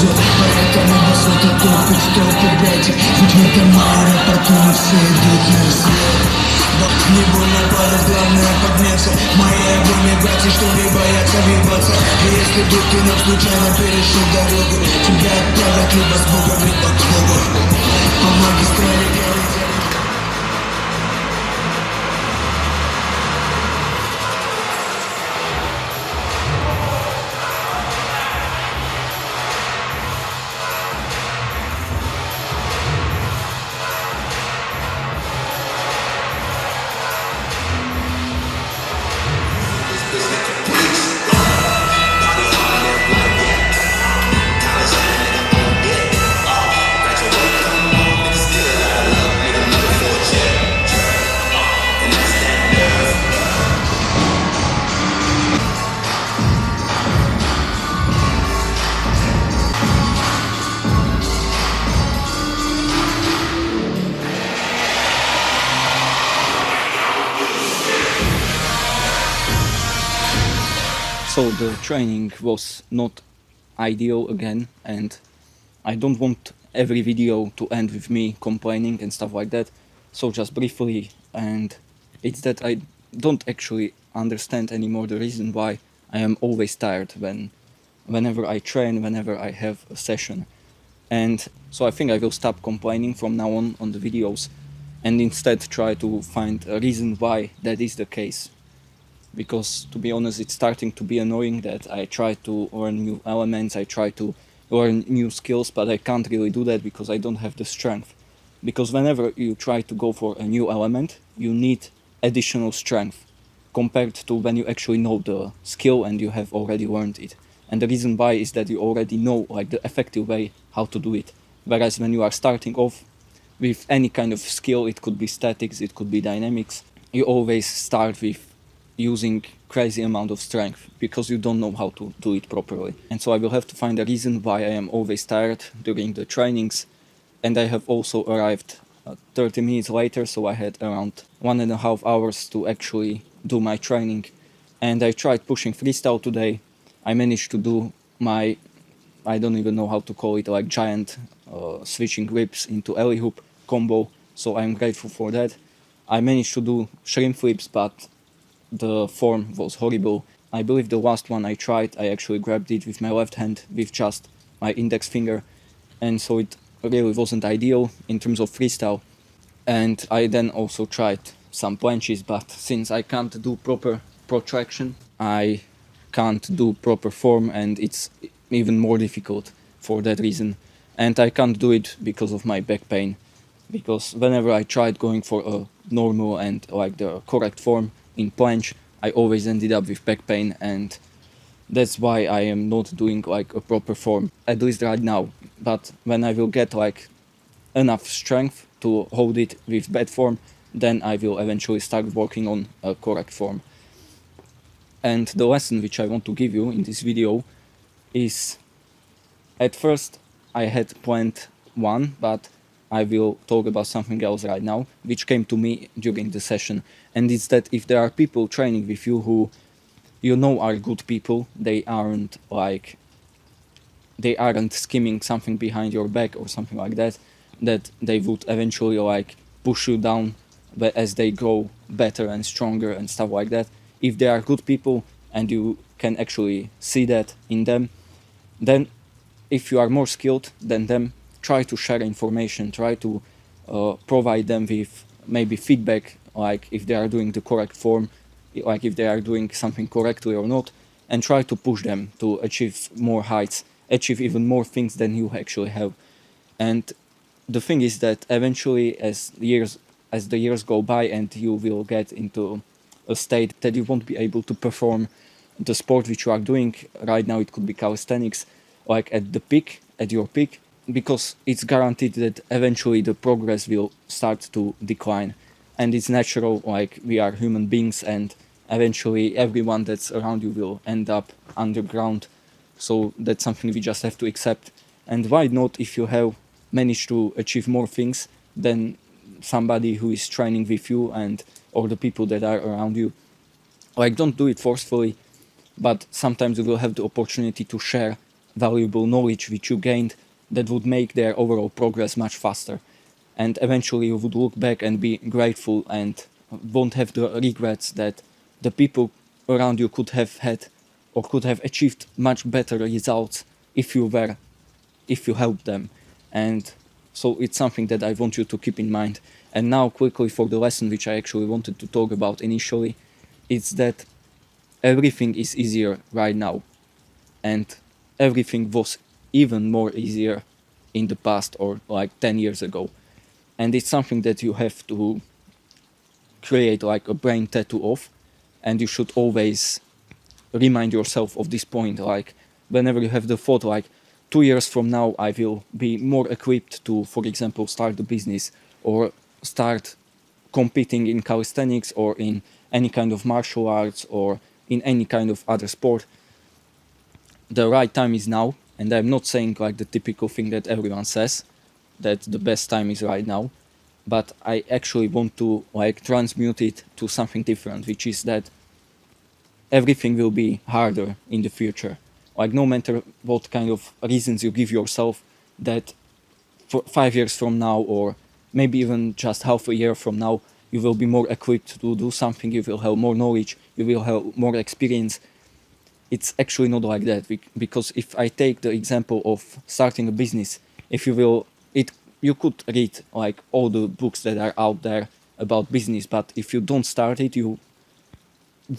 пользу. Поэтому вас это топит, стопит, блядь. Ведь в этом мире паркуют, все идут на свет. Не больно падать, главное подняться. Моя воля, братья, что не боятся въебаться. И если вдруг ты нам случайно перешел дорогу, тебя отправят либо с Богом, либо к Богу. По магистрали горы. So the training was not ideal again, and I don't want every video to end with me complaining and stuff like that. So just briefly, and it's that I don't actually understand anymore the reason why I am always tired whenever I train, whenever I have a session. And so I think I will stop complaining from now on the videos and instead try to find a reason why that is the case. Because to be honest, it's starting to be annoying that I try to learn new elements, I try to learn new skills, but I can't really do that because I don't have the strength. Because whenever you try to go for a new element, you need additional strength compared to when you actually know the skill and you have already learned it. And the reason why is that you already know like the effective way how to do it. Whereas when you are starting off with any kind of skill, it could be statics, it could be dynamics, you always start with using crazy amount of strength because you don't know how to do it properly. And so I will have to find a reason why I am always tired during the trainings. And I have also arrived 30 minutes later, so I had around 1.5 hours to actually do my training. And I tried pushing freestyle today. I managed to do my, I don't even know how to call it, like giant switching whips into alley hoop combo, so I'm grateful for that. I managed to do shrimp flips, but the form was horrible. I believe the last one I tried, I actually grabbed it with my left hand with just my index finger, and so it really wasn't ideal in terms of freestyle. And I then also tried some planches, but since I can't do proper protraction, I can't do proper form, and it's even more difficult for that reason. And I can't do it because of my back pain, because whenever I tried going for a normal and like the correct form in planche, I always ended up with back pain, and that's why I am not doing like a proper form, at least right now. But when I will get like enough strength to hold it with bad form, then I will eventually start working on a correct form. And the lesson which I want to give you in this video is, at first I had planned one, but I will talk about something else right now, which came to me during the session. And it's that if there are people training with you who you know are good people, they aren't skimming something behind your back or something like that, that they would eventually like push you down as they grow better and stronger and stuff like that. If they are good people and you can actually see that in them, then if you are more skilled than them, try to share information, try to provide them with maybe feedback, like if they are doing the correct form, like if they are doing something correctly or not, and try to push them to achieve more heights, achieve even more things than you actually have. And the thing is that eventually as the years go by and you will get into a state that you won't be able to perform the sport which you are doing right now, it could be calisthenics, like at the peak, at your peak, because it's guaranteed that eventually the progress will start to decline. And it's natural, like we are human beings, and eventually everyone that's around you will end up underground. So that's something we just have to accept. And why not, if you have managed to achieve more things than somebody who is training with you and or the people that are around you, like don't do it forcefully, but sometimes you will have the opportunity to share valuable knowledge which you gained that would make their overall progress much faster. And eventually you would look back and be grateful and won't have the regrets that the people around you could have had or could have achieved much better results if you helped them. And so it's something that I want you to keep in mind. And now quickly for the lesson which I actually wanted to talk about initially, it's that everything is easier right now, and everything was even more easier in the past or like 10 years ago. And it's something that you have to create like a brain tattoo of, and you should always remind yourself of this point, like whenever you have the thought like 2 years from now I will be more equipped to, for example, start a business or start competing in calisthenics or in any kind of martial arts or in any kind of other sport. The right time is now, and I'm not saying like the typical thing that everyone says, that the best time is right now, but I actually want to like transmute it to something different, which is that everything will be harder in the future. Like no matter what kind of reasons you give yourself, that for 5 years from now or maybe even just half a year from now, you will be more equipped to do something, you will have more knowledge, you will have more experience. It's actually not like that, because if I take the example of starting a business, you could read like all the books that are out there about business, but if you don't start it, you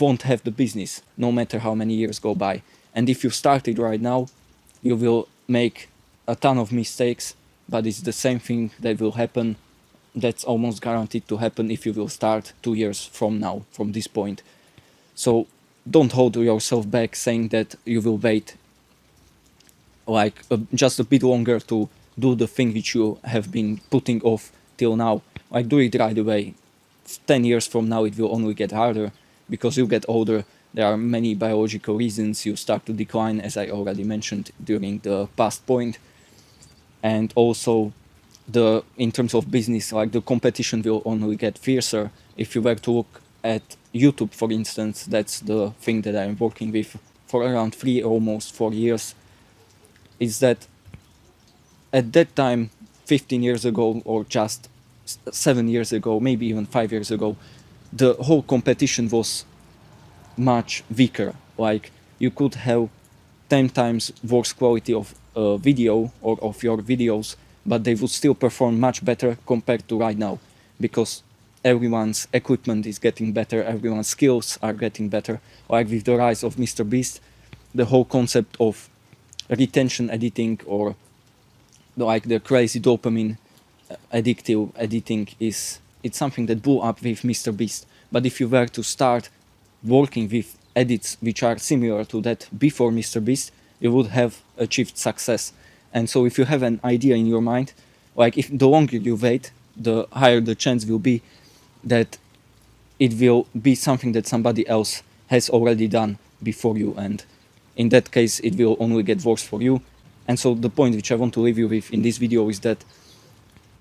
won't have the business, no matter how many years go by. And if you start it right now, you will make a ton of mistakes, but it's the same thing that will happen. That's almost guaranteed to happen if you will start 2 years from now, from this point. So don't hold yourself back saying that you will wait like just a bit longer to do the thing which you have been putting off till now. Like do it right away. 10 years from now it will only get harder because you get older. There are many biological reasons. You start to decline, as I already mentioned during the past point. And also in terms of business, like the competition will only get fiercer. If you were to look at YouTube, for instance, that's the thing that I'm working with for around almost 4 years, is that at that time, 15 years ago or just 7 years ago, maybe even 5 years ago, the whole competition was much weaker. Like you could have 10 times worse quality of video or of your videos, but they would still perform much better compared to right now, because everyone's equipment is getting better, everyone's skills are getting better. Like with the rise of Mr. Beast, the whole concept of retention editing or like the crazy dopamine addictive editing it's something that blew up with Mr. Beast. But if you were to start working with edits which are similar to that before Mr. Beast, you would have achieved success. And so if you have an idea in your mind, like if the longer you wait, the higher the chance will be that it will be something that somebody else has already done before you, and in that case it will only get worse for you. And so the point which I want to leave you with in this video is that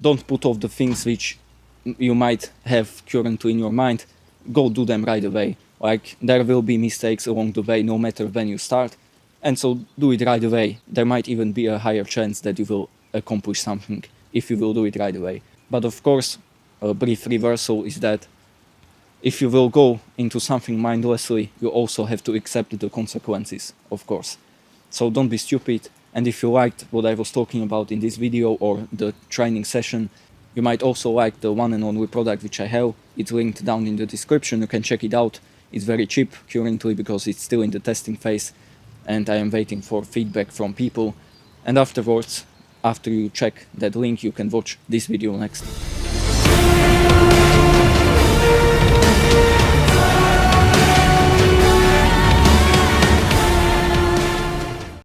don't put off the things which you might have currently in your mind. Go do them right away. Like there will be mistakes along the way no matter when you start, and so do it right away. There might even be a higher chance that you will accomplish something if you will do it right away. But of course, a brief reversal is that if you will go into something mindlessly, you also have to accept the consequences, of course. So don't be stupid. And if you liked what I was talking about in this video or the training session, you might also like the one and only product which I have. It's linked down in the description. You can check it out. It's very cheap currently because it's still in the testing phase and I am waiting for feedback from people. And afterwards, after you check that link, you can watch this video next.